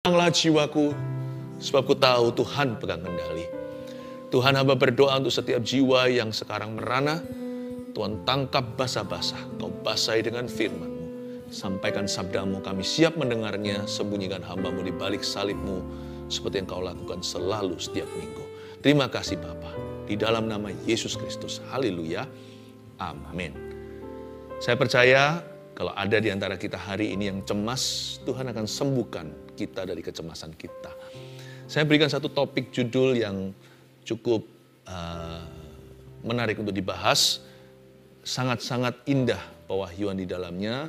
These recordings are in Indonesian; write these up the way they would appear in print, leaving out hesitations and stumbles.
Tenanglah jiwaku, sebab ku tahu Tuhan pegang kendali. Tuhan, hamba berdoa untuk setiap jiwa yang sekarang merana. Tuhan, tangkap basah-basah, Kau basahi dengan firman-Mu. Sampaikan sabdamu, kami siap mendengarnya. Sembunyikan hamba-Mu di balik salib-Mu, seperti yang Kau lakukan selalu setiap minggu. Terima kasih Bapa, di dalam nama Yesus Kristus. Haleluya. Amin. Saya percaya kalau ada di antara kita hari ini yang cemas, Tuhan akan sembuhkan kita dari kecemasan kita. Saya berikan satu topik judul yang cukup menarik untuk dibahas. Sangat-sangat indah pewahyuan di dalamnya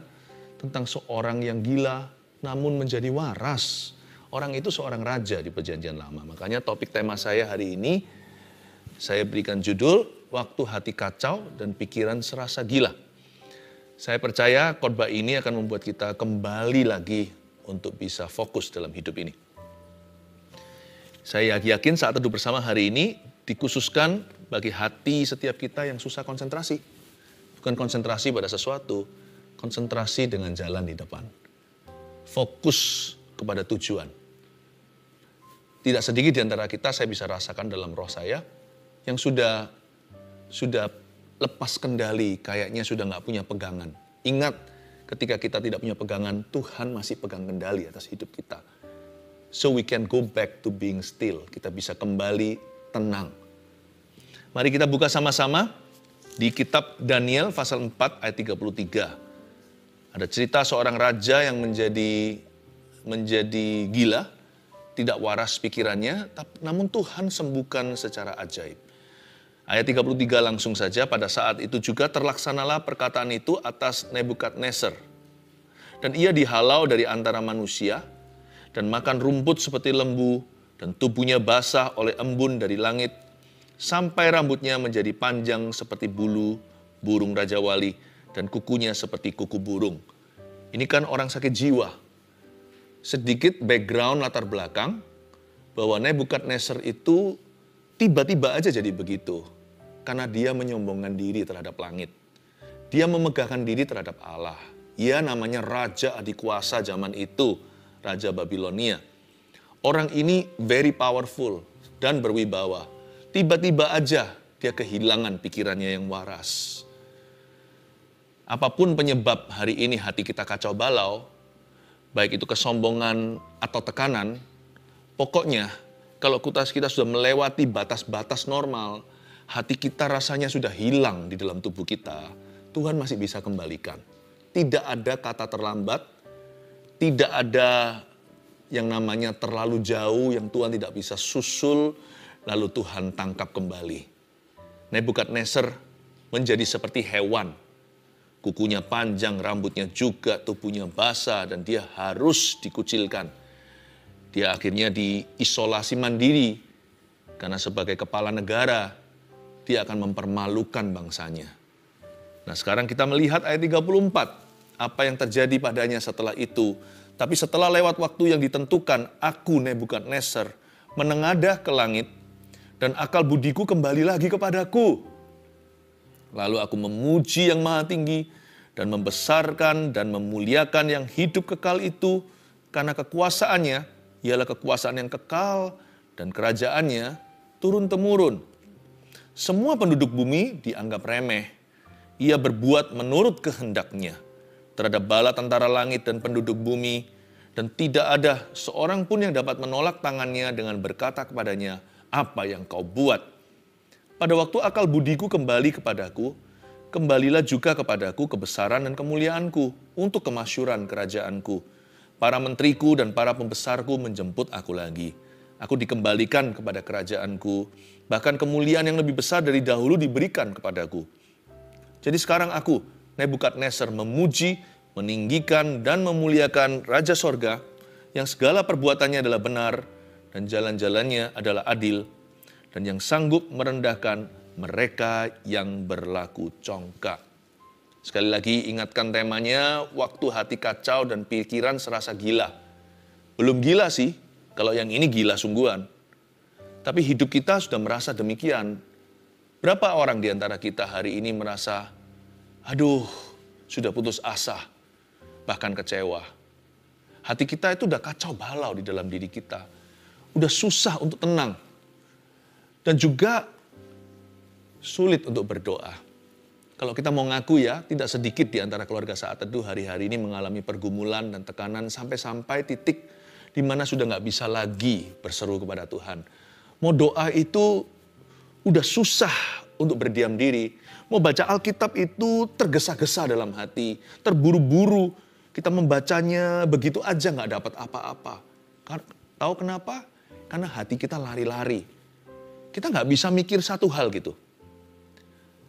tentang seorang yang gila namun menjadi waras. Orang itu seorang raja di Perjanjian Lama. Makanya topik tema saya hari ini, saya berikan judul, Waktu Hati Kacau dan Pikiran Serasa Gila. Saya percaya khotbah ini akan membuat kita kembali lagi untuk bisa fokus dalam hidup ini. Saya yakin saat teduh bersama hari ini dikhususkan bagi hati setiap kita yang susah konsentrasi. Bukan konsentrasi pada sesuatu, konsentrasi dengan jalan di depan. Fokus kepada tujuan. Tidak sedikit di antara kita, saya bisa rasakan dalam roh saya, yang sudah lepas kendali, kayaknya sudah nggak punya pegangan. Ingat, ketika kita tidak punya pegangan, Tuhan masih pegang kendali atas hidup kita. So we can go back to being still. Kita bisa kembali tenang. Mari kita buka sama-sama di kitab Daniel pasal 4 ayat 33. Ada cerita seorang raja yang menjadi gila, tidak waras pikirannya, namun Tuhan sembuhkan secara ajaib. Ayat 33 langsung saja, pada saat itu juga terlaksanalah perkataan itu atas Nebukadnezar. Dan ia dihalau dari antara manusia, dan makan rumput seperti lembu, dan tubuhnya basah oleh embun dari langit, sampai rambutnya menjadi panjang seperti bulu burung Raja Wali, dan kukunya seperti kuku burung. Ini kan orang sakit jiwa. Sedikit background latar belakang, bahwa Nebukadnezar itu tiba-tiba aja jadi begitu. Karena dia menyombongkan diri terhadap langit. Dia memegahkan diri terhadap Allah. Ia namanya Raja Adikuasa zaman itu, Raja Babilonia. Orang ini very powerful dan berwibawa. Tiba-tiba aja dia kehilangan pikirannya yang waras. Apapun penyebab hari ini hati kita kacau balau, baik itu kesombongan atau tekanan, pokoknya kalau kita sudah melewati batas-batas normal, hati kita rasanya sudah hilang di dalam tubuh kita, Tuhan masih bisa kembalikan. Tidak ada kata terlambat, tidak ada yang namanya terlalu jauh yang Tuhan tidak bisa susul, lalu Tuhan tangkap kembali. Nebukadnezar menjadi seperti hewan. Kukunya panjang, rambutnya juga, tubuhnya basah, dan dia harus dikucilkan. Dia akhirnya diisolasi mandiri, karena sebagai kepala negara, dia akan mempermalukan bangsanya. Nah sekarang kita melihat ayat 34, apa yang terjadi padanya setelah itu. Tapi setelah lewat waktu yang ditentukan, aku Nebukadnezar menengadah ke langit, dan akal budiku kembali lagi kepadaku. Lalu aku memuji yang maha tinggi, dan membesarkan dan memuliakan yang hidup kekal itu, karena kekuasaannya ialah kekuasaan yang kekal, dan kerajaannya turun-temurun. Semua penduduk bumi dianggap remeh. Ia berbuat menurut kehendaknya terhadap bala tentara langit dan penduduk bumi, dan tidak ada seorang pun yang dapat menolak tangannya dengan berkata kepadanya, apa yang kau buat? Pada waktu akal budiku kembali kepadaku, kembalilah juga kepadaku kebesaran dan kemuliaanku untuk kemasyuran kerajaanku. Para menteriku dan para pembesarku menjemput aku lagi. Aku dikembalikan kepada kerajaanku, bahkan kemuliaan yang lebih besar dari dahulu diberikan kepadaku. Jadi sekarang aku, Nebukadnezar, memuji, meninggikan, dan memuliakan Raja Sorga, yang segala perbuatannya adalah benar, dan jalan-jalannya adalah adil, dan yang sanggup merendahkan mereka yang berlaku congkak. Sekali lagi ingatkan temanya, waktu hati kacau dan pikiran serasa gila. Belum gila sih, kalau yang ini gila sungguhan. Tapi hidup kita sudah merasa demikian. Berapa orang di antara kita hari ini merasa, aduh, sudah putus asa, bahkan kecewa. Hati kita itu udah kacau balau di dalam diri kita. Udah susah untuk tenang. Dan juga sulit untuk berdoa. Kalau kita mau ngaku ya, tidak sedikit di antara keluarga Saat Teduh hari-hari ini mengalami pergumulan dan tekanan sampai titik di mana sudah nggak bisa lagi berseru kepada Tuhan. Mau doa itu udah susah untuk berdiam diri. Mau baca Alkitab itu tergesa-gesa dalam hati, terburu-buru. Kita membacanya begitu aja nggak dapat apa-apa. Tahu kenapa? Karena hati kita lari-lari. Kita nggak bisa mikir satu hal gitu.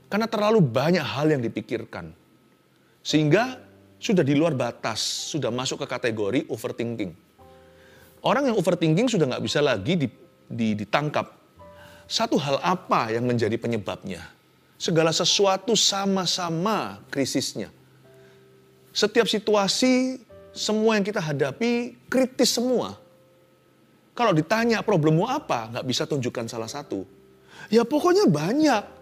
Karena terlalu banyak hal yang dipikirkan. Sehingga sudah di luar batas, sudah masuk ke kategori overthinking. Orang yang overthinking sudah nggak bisa lagi ditangkap. Satu hal apa yang menjadi penyebabnya? Segala sesuatu sama-sama krisisnya. Setiap situasi, semua yang kita hadapi kritis semua. Kalau ditanya problemmu apa, nggak bisa tunjukkan salah satu. Ya pokoknya banyak.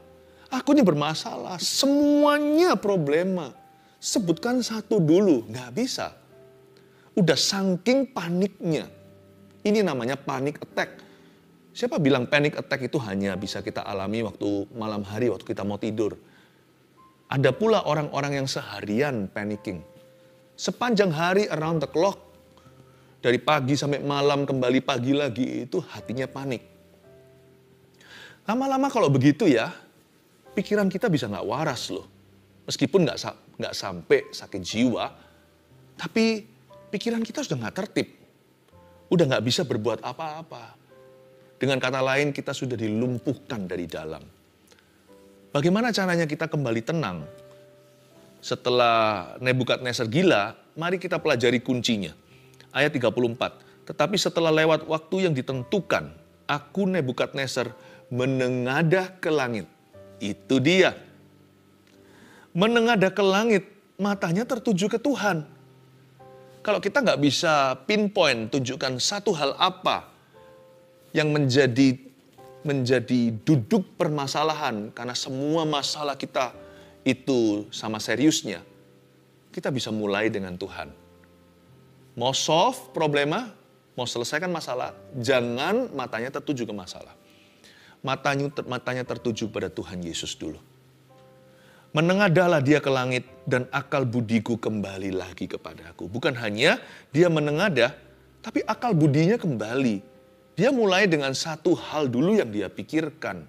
Aku ini bermasalah, semuanya problema. Sebutkan satu dulu, nggak bisa. Udah saking paniknya. Ini namanya panic attack. Siapa bilang panic attack itu hanya bisa kita alami waktu malam hari, waktu kita mau tidur. Ada pula orang-orang yang seharian panicking. Sepanjang hari around the clock. Dari pagi sampai malam kembali pagi lagi itu hatinya panik. Lama-lama kalau begitu ya, pikiran kita bisa nggak waras loh. Meskipun nggak sampai sakit jiwa, tapi pikiran kita sudah nggak tertib. Udah nggak bisa berbuat apa-apa. Dengan kata lain, kita sudah dilumpuhkan dari dalam. Bagaimana caranya kita kembali tenang? Setelah Nebukadnezar gila, mari kita pelajari kuncinya. Ayat 34. Tetapi setelah lewat waktu yang ditentukan, aku Nebukadnezar menengadah ke langit. Itu dia. Menengadah ke langit, matanya tertuju ke Tuhan. Kalau kita nggak bisa pinpoint, tunjukkan satu hal apa yang menjadi duduk permasalahan, karena semua masalah kita itu sama seriusnya, kita bisa mulai dengan Tuhan. Mau solve problema, mau selesaikan masalah, jangan matanya tertuju ke masalah. Matanya tertuju pada Tuhan Yesus dulu. Menengadahlah dia ke langit dan akal budiku kembali lagi kepadaku. Bukan hanya dia menengadah, tapi akal budinya kembali. Dia mulai dengan satu hal dulu yang dia pikirkan.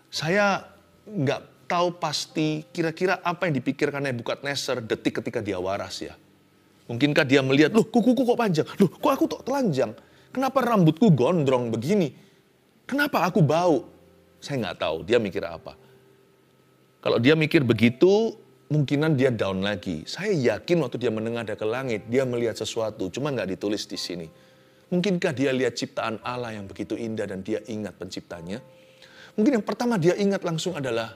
Saya nggak tahu pasti kira-kira apa yang dipikirkan Nebukadnezar detik ketika dia waras ya. Mungkinkah dia melihat, loh kukuku kok panjang? Loh kok aku kok telanjang? Kenapa rambutku gondrong begini? Kenapa aku bau? Saya nggak tahu dia mikir apa. Kalau dia mikir begitu, mungkinan dia down lagi. Saya yakin waktu dia menengadah ke langit, dia melihat sesuatu, cuma nggak ditulis di sini. Mungkinkah dia lihat ciptaan Allah yang begitu indah dan dia ingat penciptanya? Mungkin yang pertama dia ingat langsung adalah,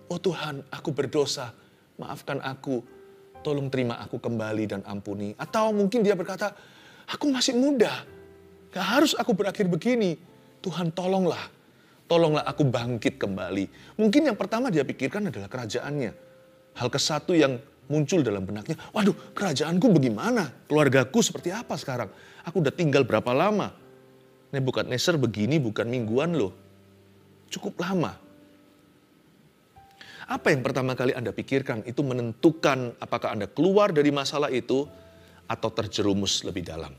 oh Tuhan, aku berdosa, maafkan aku, tolong terima aku kembali dan ampuni. Atau mungkin dia berkata, aku masih muda, gak harus aku berakhir begini. Tuhan tolonglah aku bangkit kembali. Mungkin yang pertama dia pikirkan adalah kerajaannya. Hal kesatu yang muncul dalam benaknya, waduh kerajaanku bagaimana? Keluargaku seperti apa sekarang? Aku udah tinggal berapa lama? Nebukadnezar begini bukan mingguan loh. Cukup lama. Apa yang pertama kali Anda pikirkan itu menentukan apakah Anda keluar dari masalah itu atau terjerumus lebih dalam.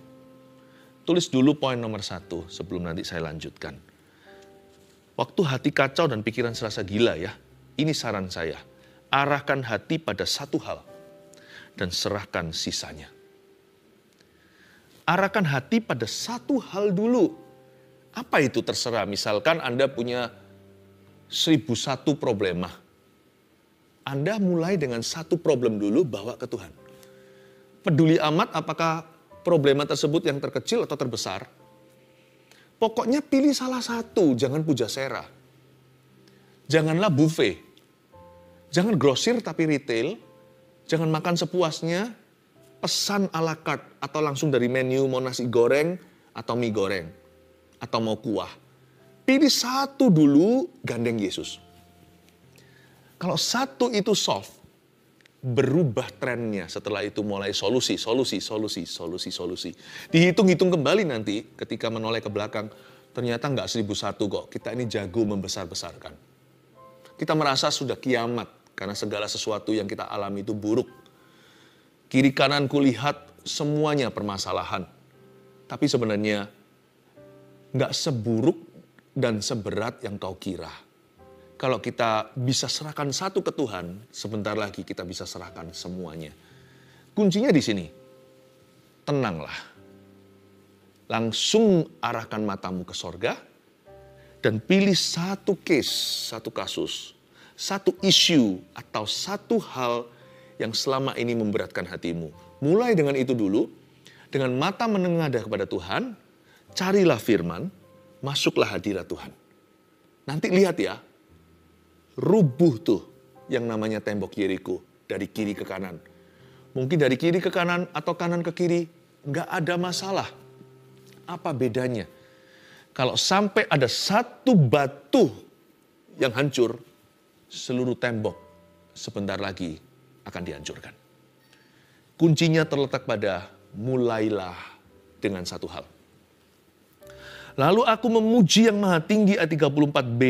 Tulis dulu poin nomor 1 sebelum nanti saya lanjutkan. Waktu hati kacau dan pikiran serasa gila ya, ini saran saya. Arahkan hati pada satu hal dan serahkan sisanya. Arahkan hati pada satu hal dulu. Apa itu terserah, misalkan Anda punya 1001 problema. Anda mulai dengan satu problem dulu bawa ke Tuhan. Peduli amat apakah problema tersebut yang terkecil atau terbesar. Pokoknya pilih salah satu, jangan pujasera. Janganlah buffet. Jangan grosir tapi retail. Jangan makan sepuasnya. Pesan a la carte atau langsung dari menu mau nasi goreng atau mie goreng. Atau mau kuah. Pilih satu dulu, gandeng Yesus. Kalau satu itu solve, berubah trennya setelah itu mulai solusi. Dihitung-hitung kembali nanti ketika menoleh ke belakang, ternyata nggak 1001 kok. Kita ini jago membesar-besarkan. Kita merasa sudah kiamat karena segala sesuatu yang kita alami itu buruk. Kiri kanan kulihat semuanya permasalahan. Tapi sebenarnya nggak seburuk dan seberat yang kau kira. Kalau kita bisa serahkan satu ke Tuhan, sebentar lagi kita bisa serahkan semuanya. Kuncinya di sini, tenanglah. Langsung arahkan matamu ke sorga, dan pilih satu case, satu kasus, satu isu, atau satu hal yang selama ini memberatkan hatimu. Mulai dengan itu dulu, dengan mata menengadah kepada Tuhan, carilah firman, masuklah hadirat Tuhan. Nanti lihat ya, rubuh tuh yang namanya tembok Yeriko dari kiri ke kanan. Mungkin dari kiri ke kanan atau kanan ke kiri, nggak ada masalah. Apa bedanya? Kalau sampai ada satu batu yang hancur, seluruh tembok sebentar lagi akan dihancurkan. Kuncinya terletak pada mulailah dengan satu hal. Lalu aku memuji yang maha tinggi ayat 34b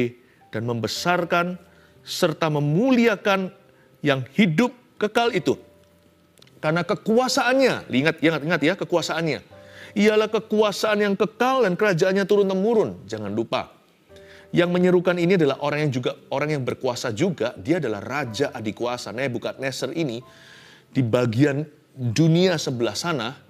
dan membesarkan serta memuliakan yang hidup kekal itu. Karena kekuasaannya, ingat ya kekuasaannya. Ialah kekuasaan yang kekal dan kerajaannya turun-temurun. Jangan lupa, yang menyerukan ini adalah orang yang berkuasa juga. Dia adalah raja adikuasa. Nebukadnezar ini di bagian dunia sebelah sana,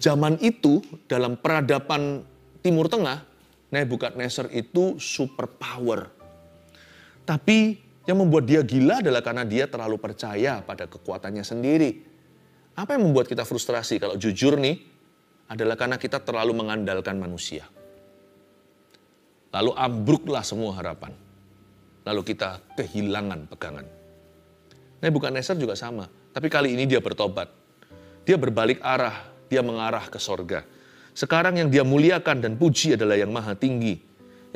zaman itu dalam peradaban Timur Tengah, Nebukadnezar itu super power. Tapi yang membuat dia gila adalah karena dia terlalu percaya pada kekuatannya sendiri. Apa yang membuat kita frustrasi kalau jujur nih, adalah karena kita terlalu mengandalkan manusia. Lalu ambruklah semua harapan. Lalu kita kehilangan pegangan. Nebukadnezar juga sama, tapi kali ini dia bertobat. Dia berbalik arah, dia mengarah ke sorga. Sekarang yang dia muliakan dan puji adalah yang maha tinggi.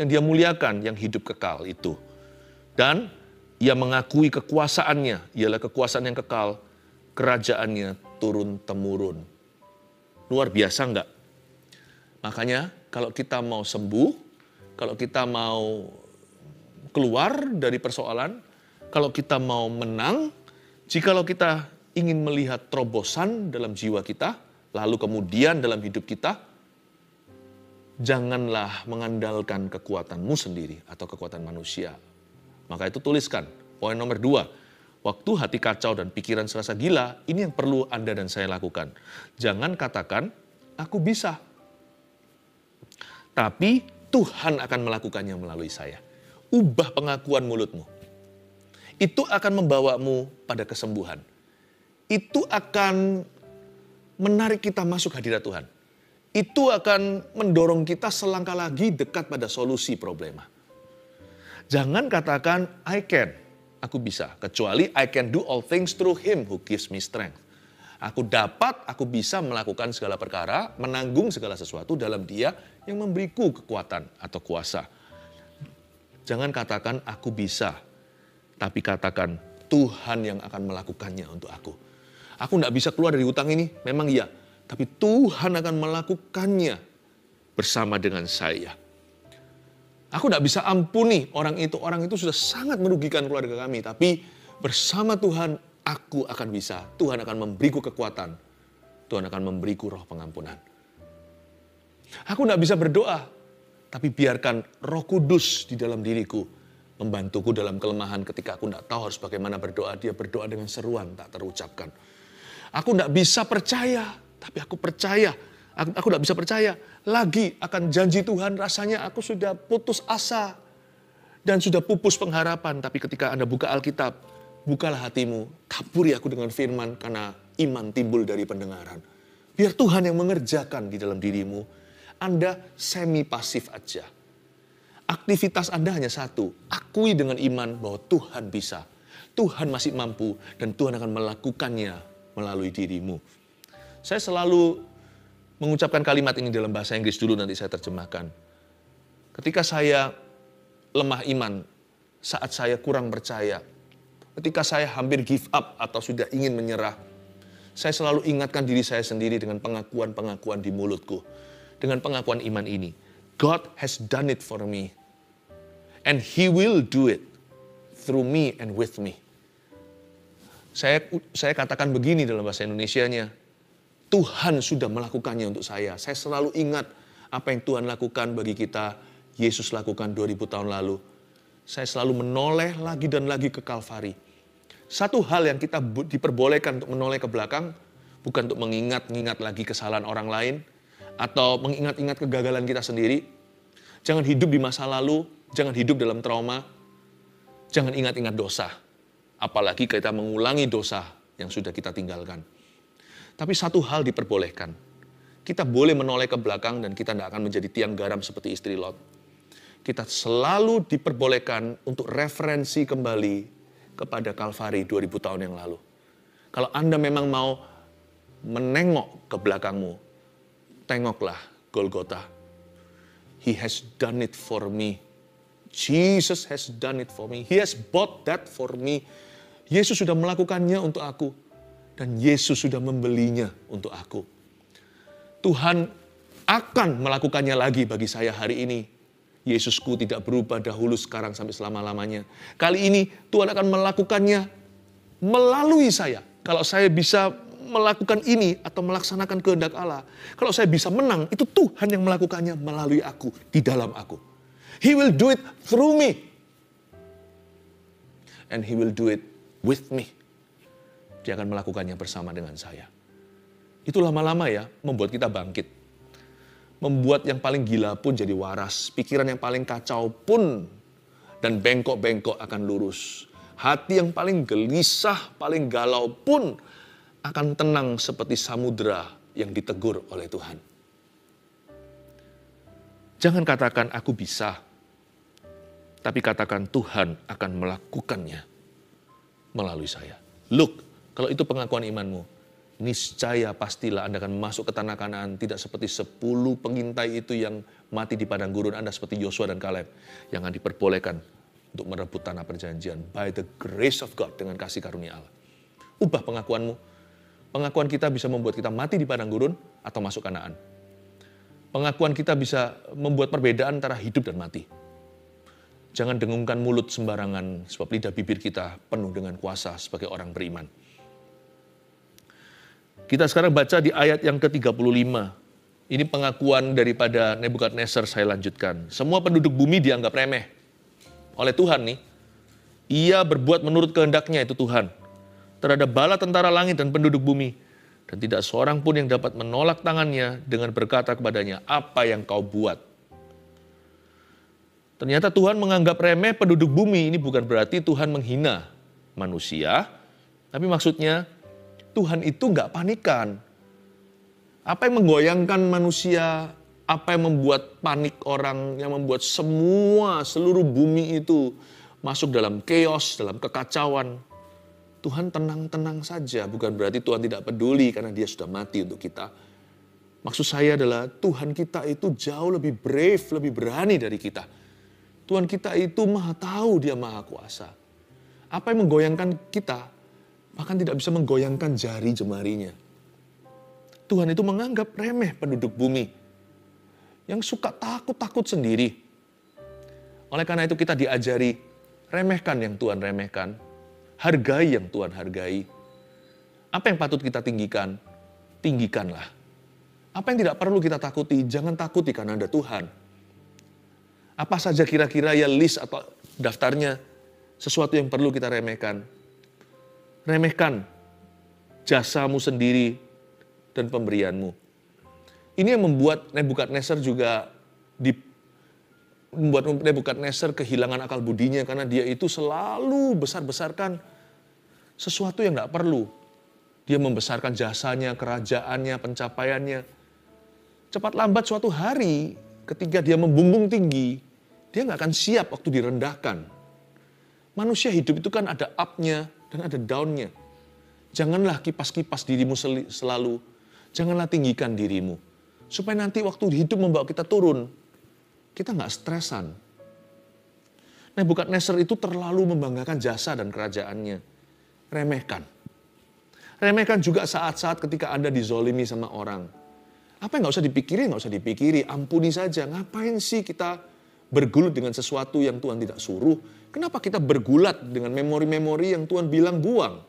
Yang dia muliakan, yang hidup kekal itu. Dan ia mengakui kekuasaannya, ialah kekuasaan yang kekal, kerajaannya turun-temurun. Luar biasa enggak? Makanya kalau kita mau sembuh, kalau kita mau keluar dari persoalan, kalau kita mau menang, jikalau kita ingin melihat terobosan dalam jiwa kita, lalu kemudian dalam hidup kita, janganlah mengandalkan kekuatanmu sendiri atau kekuatan manusia. Maka itu tuliskan, poin nomor 2. Waktu hati kacau dan pikiran serasa gila, ini yang perlu Anda dan saya lakukan. Jangan katakan, aku bisa. Tapi Tuhan akan melakukannya melalui saya. Ubah pengakuan mulutmu. Itu akan membawamu pada kesembuhan. Itu akan menarik kita masuk hadirat Tuhan. Itu akan mendorong kita selangkah lagi dekat pada solusi problema. Jangan katakan, I can, aku bisa. Kecuali I can do all things through him who gives me strength. Aku dapat, aku bisa melakukan segala perkara, menanggung segala sesuatu dalam dia yang memberiku kekuatan atau kuasa. Jangan katakan, aku bisa. Tapi katakan, Tuhan yang akan melakukannya untuk aku. Aku tidak bisa keluar dari hutang ini, memang iya. Tapi Tuhan akan melakukannya bersama dengan saya. Aku tidak bisa ampuni orang itu sudah sangat merugikan keluarga kami. Tapi bersama Tuhan, aku akan bisa. Tuhan akan memberiku kekuatan. Tuhan akan memberiku roh pengampunan. Aku tidak bisa berdoa. Tapi biarkan Roh Kudus di dalam diriku membantuku dalam kelemahan ketika aku tidak tahu harus bagaimana berdoa. Dia berdoa dengan seruan tak terucapkan. Aku tidak bisa percaya, tapi aku percaya. Aku tidak bisa percaya lagi akan janji Tuhan. Rasanya aku sudah putus asa dan sudah pupus pengharapan. Tapi ketika Anda buka Alkitab, bukalah hatimu, taburi aku dengan firman karena iman timbul dari pendengaran. Biar Tuhan yang mengerjakan di dalam dirimu. Anda semi pasif aja. Aktivitas Anda hanya satu, akui dengan iman bahwa Tuhan bisa. Tuhan masih mampu dan Tuhan akan melakukannya melalui dirimu. Saya selalu mengucapkan kalimat ini dalam bahasa Inggris dulu, nanti saya terjemahkan. Ketika saya lemah iman, saat saya kurang percaya, ketika saya hampir give up atau sudah ingin menyerah, saya selalu ingatkan diri saya sendiri dengan pengakuan-pengakuan di mulutku. Dengan pengakuan iman ini. God has done it for me. And He will do it through me and with me. Saya katakan begini dalam bahasa Indonesianya. Tuhan sudah melakukannya untuk saya. Saya selalu ingat apa yang Tuhan lakukan bagi kita. Yesus lakukan 2000 tahun lalu. Saya selalu menoleh lagi dan lagi ke Kalvari. Satu hal yang kita diperbolehkan untuk menoleh ke belakang, bukan untuk mengingat-ingat lagi kesalahan orang lain, atau mengingat-ingat kegagalan kita sendiri. Jangan hidup di masa lalu, jangan hidup dalam trauma, jangan ingat-ingat dosa. Apalagi kita mengulangi dosa yang sudah kita tinggalkan. Tapi satu hal diperbolehkan. Kita boleh menoleh ke belakang dan kita tidak akan menjadi tiang garam seperti istri Lot. Kita selalu diperbolehkan untuk referensi kembali kepada Kalvari 2000 tahun yang lalu. Kalau Anda memang mau menengok ke belakangmu, tengoklah Golgota. He has done it for me. Jesus has done it for me. He has bought that for me. Yesus sudah melakukannya untuk aku. Dan Yesus sudah membelinya untuk aku. Tuhan akan melakukannya lagi bagi saya hari ini. Yesusku tidak berubah dahulu, sekarang, sampai selama-lamanya. Kali ini Tuhan akan melakukannya melalui saya. Kalau saya bisa melakukan ini atau melaksanakan kehendak Allah. Kalau saya bisa menang, itu Tuhan yang melakukannya melalui aku, di dalam aku. He will do it through me. And He will do it with me. Dia akan melakukannya bersama dengan saya. Itu lama-lama ya, membuat kita bangkit. Membuat yang paling gila pun jadi waras. Pikiran yang paling kacau pun dan bengkok-bengkok akan lurus. Hati yang paling gelisah, paling galau pun akan tenang seperti samudera yang ditegur oleh Tuhan. Jangan katakan aku bisa, tapi katakan Tuhan akan melakukannya melalui saya. Look, kalau itu pengakuan imanmu, niscaya pastilah Anda akan masuk ke tanah Kanaan, tidak seperti 10 pengintai itu yang mati di padang gurun. Anda seperti Yosua dan Kaleb yang akan diperbolehkan untuk merebut tanah perjanjian by the grace of God, dengan kasih karunia Allah. Ubah pengakuanmu. Pengakuan kita bisa membuat kita mati di padang gurun atau masuk Kanaan. Pengakuan kita bisa membuat perbedaan antara hidup dan mati. Jangan dengungkan mulut sembarangan, sebab lidah bibir kita penuh dengan kuasa sebagai orang beriman. Kita sekarang baca di ayat yang ke-35. Ini pengakuan daripada Nebukadnezar, saya lanjutkan. Semua penduduk bumi dianggap remeh oleh Tuhan nih. Ia berbuat menurut kehendaknya, itu Tuhan, terhadap bala tentara langit dan penduduk bumi. Dan tidak seorang pun yang dapat menolak tangannya dengan berkata kepadanya, apa yang kau buat? Ternyata Tuhan menganggap remeh penduduk bumi. Ini bukan berarti Tuhan menghina manusia. Tapi maksudnya, Tuhan itu nggak panikan. Apa yang menggoyangkan manusia, apa yang membuat panik orang, yang membuat seluruh bumi itu masuk dalam chaos, dalam kekacauan. Tuhan tenang-tenang saja, bukan berarti Tuhan tidak peduli karena Dia sudah mati untuk kita. Maksud saya adalah Tuhan kita itu jauh lebih brave, lebih berani dari kita. Tuhan kita itu maha tahu, Dia maha kuasa. Apa yang menggoyangkan kita, bahkan tidak bisa menggoyangkan jari jemarinya. Tuhan itu menganggap remeh penduduk bumi yang suka takut-takut sendiri. Oleh karena itu kita diajari, remehkan yang Tuhan remehkan, hargai yang Tuhan hargai. Apa yang patut kita tinggikan, tinggikanlah. Apa yang tidak perlu kita takuti, jangan takuti karena ada Tuhan. Apa saja kira-kira ya list atau daftarnya sesuatu yang perlu kita remehkan. Remehkan jasamu sendiri dan pemberianmu. Ini yang membuat Nebukadnezar juga membuat Nebukadnezar kehilangan akal budinya karena dia itu selalu besar-besarkan sesuatu yang tidak perlu. Dia membesarkan jasanya, kerajaannya, pencapaiannya. Cepat lambat suatu hari ketika dia membumbung tinggi, dia nggak akan siap waktu direndahkan. Manusia hidup itu kan ada up-nya dan ada down-nya. Janganlah kipas-kipas dirimu selalu. Janganlah tinggikan dirimu. Supaya nanti waktu hidup membawa kita turun, kita nggak stresan. Nebukadnezar itu terlalu membanggakan jasa dan kerajaannya. Remehkan. Remehkan juga saat-saat ketika Anda dizolimi sama orang. Apa yang nggak usah dipikiri, ampuni saja. Ngapain sih kita bergulut dengan sesuatu yang Tuhan tidak suruh? Kenapa kita bergulat dengan memori-memori yang Tuhan bilang buang?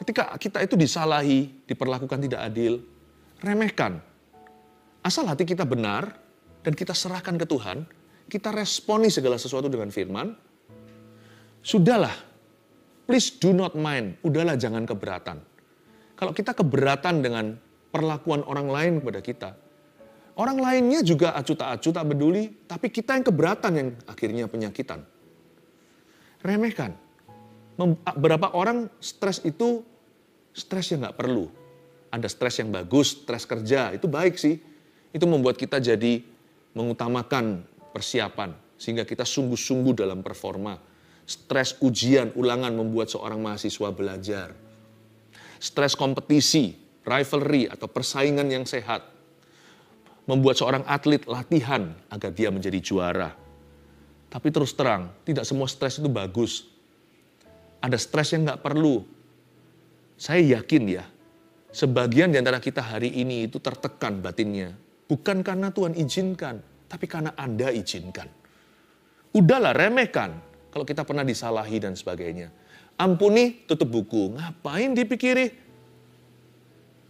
Ketika kita itu disalahi, diperlakukan tidak adil, remehkan. Asal hati kita benar dan kita serahkan ke Tuhan, kita responi segala sesuatu dengan firman, sudahlah, please do not mind, udahlah jangan keberatan. Kalau kita keberatan dengan perlakuan orang lain kepada kita, orang lainnya juga acuh tak acuh, tak peduli, tapi kita yang keberatan yang akhirnya penyakitan. Remehkan. Berapa orang stres itu stres yang nggak perlu. Ada stres yang bagus, stres kerja, itu baik sih. Itu membuat kita jadi mengutamakan persiapan, sehingga kita sungguh-sungguh dalam performa. Stres ujian, ulangan membuat seorang mahasiswa belajar. Stres kompetisi, rivalry atau persaingan yang sehat, membuat seorang atlet latihan agar dia menjadi juara. Tapi terus terang, tidak semua stres itu bagus. Ada stres yang nggak perlu. Saya yakin ya, sebagian di antara kita hari ini itu tertekan batinnya. Bukan karena Tuhan izinkan, tapi karena Anda izinkan. Udahlah, remehkan kalau kita pernah disalahi dan sebagainya. Ampuni, tutup buku. Ngapain dipikiri?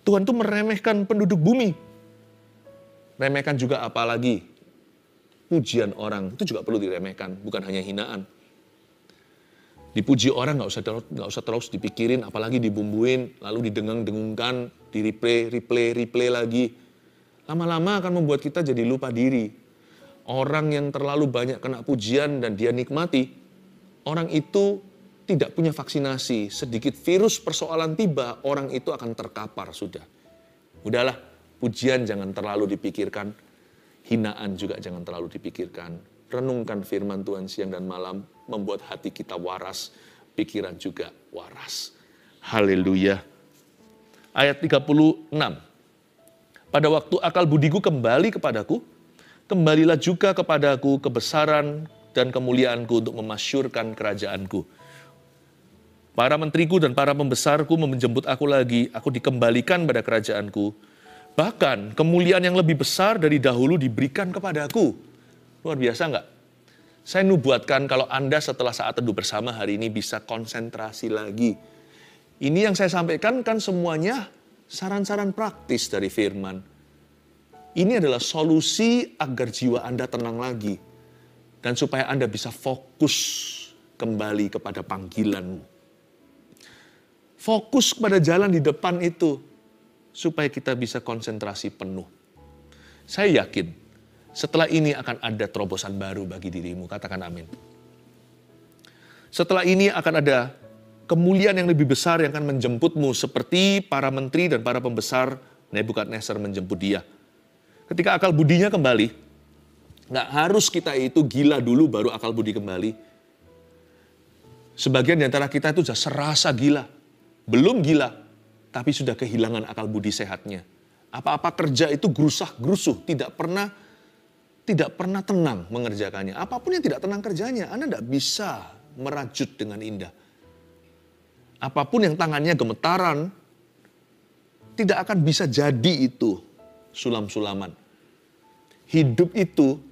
Tuhan tuh meremehkan penduduk bumi. Remehkan juga apalagi pujian orang, itu juga perlu diremehkan, bukan hanya hinaan. Dipuji orang nggak usah terus dipikirin, apalagi dibumbuin, lalu didengung-dengungkan, di replay lagi. Lama-lama akan membuat kita jadi lupa diri. Orang yang terlalu banyak kena pujian dan dia nikmati, orang itu tidak punya vaksinasi. Sedikit virus persoalan tiba, orang itu akan terkapar sudah. Udahlah, pujian jangan terlalu dipikirkan, hinaan juga jangan terlalu dipikirkan. Renungkan firman Tuhan siang dan malam, membuat hati kita waras, pikiran juga waras. Haleluya. Ayat 36. Pada waktu akal budiku kembali kepadaku, kembalilah juga kepadaku kebesaran dan kemuliaanku untuk memasyurkan kerajaanku. Para menteriku dan para pembesarku menjemput aku lagi, aku dikembalikan pada kerajaanku. Bahkan kemuliaan yang lebih besar dari dahulu diberikan kepadaku. Luar biasa enggak? Saya nubuatkan kalau Anda setelah saat teduh bersama hari ini bisa konsentrasi lagi. Ini yang saya sampaikan kan semuanya saran-saran praktis dari firman. Ini adalah solusi agar jiwa Anda tenang lagi. Dan supaya Anda bisa fokus kembali kepada panggilanmu. Fokus pada jalan di depan itu. Supaya kita bisa konsentrasi penuh. Saya yakin setelah ini akan ada terobosan baru bagi dirimu. Katakan amin. Setelah ini akan ada kemuliaan yang lebih besar yang akan menjemputmu seperti para menteri dan para pembesar Nebukadnezar menjemput dia. Ketika akal budinya kembali, nggak harus kita itu gila dulu baru akal budi kembali. Sebagian di antara kita itu sudah serasa gila. Belum gila, tapi sudah kehilangan akal budi sehatnya. Apa-apa kerja itu gerusah-gerusuh, tidak pernah tenang mengerjakannya. Apapun yang tidak tenang kerjanya, Anda tidak bisa merajut dengan indah. Apapun yang tangannya gemetaran, tidak akan bisa jadi itu sulam-sulaman. Hidup itu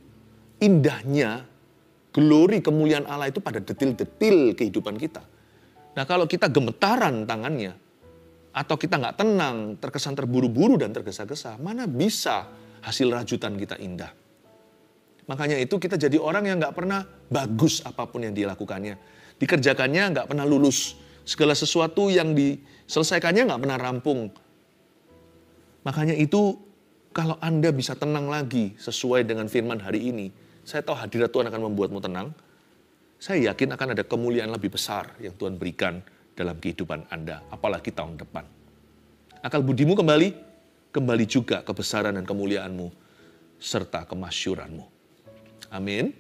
indahnya, glori kemuliaan Allah itu pada detil-detil kehidupan kita. Nah kalau kita gemetaran tangannya, atau kita nggak tenang, terkesan terburu-buru dan tergesa-gesa, mana bisa hasil rajutan kita indah. Makanya itu kita jadi orang yang nggak pernah bagus apapun yang dilakukannya. Dikerjakannya nggak pernah lulus. Segala sesuatu yang diselesaikannya nggak pernah rampung. Makanya itu kalau Anda bisa tenang lagi sesuai dengan firman hari ini, saya tahu hadirat Tuhan akan membuatmu tenang. Saya yakin akan ada kemuliaan lebih besar yang Tuhan berikan dalam kehidupan Anda, apalagi tahun depan. Akal budimu kembali juga kebesaran dan kemuliaanmu, serta kemasyuranmu. Amin.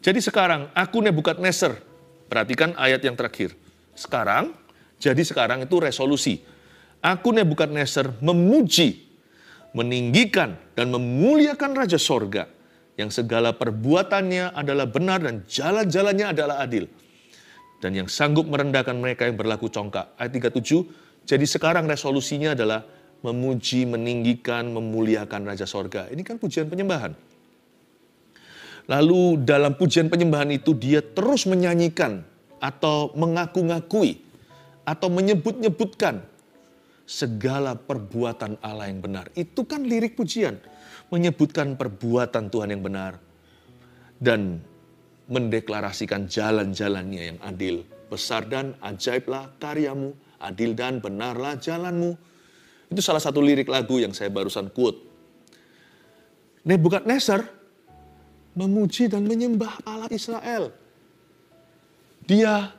Jadi sekarang, aku Nebukadnezar, perhatikan ayat yang terakhir. Sekarang itu resolusi. Aku Nebukadnezar memuji, meninggikan, dan memuliakan Raja Sorga yang segala perbuatannya adalah benar dan jalan-jalannya adalah adil. Dan yang sanggup merendahkan mereka yang berlaku congkak. Ayat 37, jadi sekarang resolusinya adalah memuji, meninggikan, memuliakan Raja Sorga. Ini kan pujian penyembahan. Lalu dalam pujian penyembahan itu dia terus menyanyikan atau mengaku-ngakui atau menyebut-nyebutkan segala perbuatan Allah yang benar. Itu kan lirik pujian. Menyebutkan perbuatan Tuhan yang benar. Dan mendeklarasikan jalan-jalannya yang adil. Besar dan ajaiblah karyamu, adil dan benarlah jalanmu. Itu salah satu lirik lagu yang saya barusan quote. Nebukadnezar memuji dan menyembah Allah Israel. Dia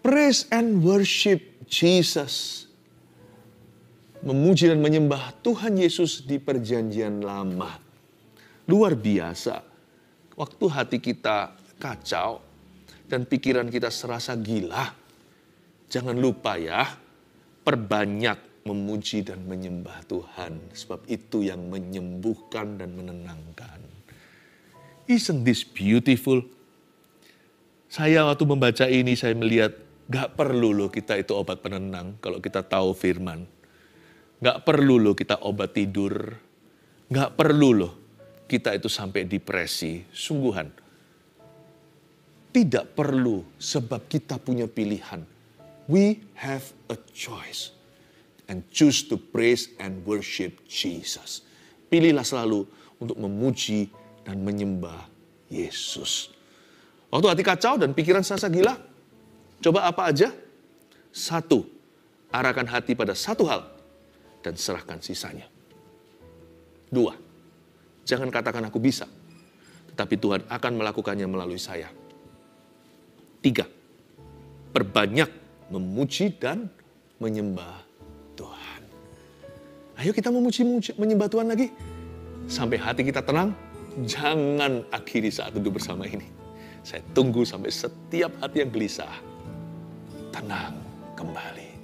praise and worship Jesus. Memuji dan menyembah Tuhan Yesus di perjanjian lama. Luar biasa. Waktu hati kita kacau dan pikiran kita serasa gila, jangan lupa ya, perbanyak memuji dan menyembah Tuhan. Sebab itu yang menyembuhkan dan menenangkan. Isn't this beautiful? Saya waktu membaca ini, saya melihat gak perlu loh kita itu obat penenang kalau kita tahu firman. Gak perlu loh kita obat tidur. Gak perlu loh kita itu sampai depresi. Sungguhan. Tidak perlu sebab kita punya pilihan. We have a choice. And choose to praise and worship Jesus. Pilihlah selalu untuk memuji dan menyembah Yesus. Waktu hati kacau dan pikiran serasa gila, coba apa aja? 1, arahkan hati pada satu hal dan serahkan sisanya. 2, jangan katakan aku bisa, tetapi Tuhan akan melakukannya melalui saya. 3, perbanyak memuji dan menyembah Tuhan. Ayo kita memuji menyembah Tuhan lagi. Sampai hati kita tenang. Jangan akhiri saat duduk bersama ini. Saya tunggu sampai setiap hati yang gelisah tenang kembali.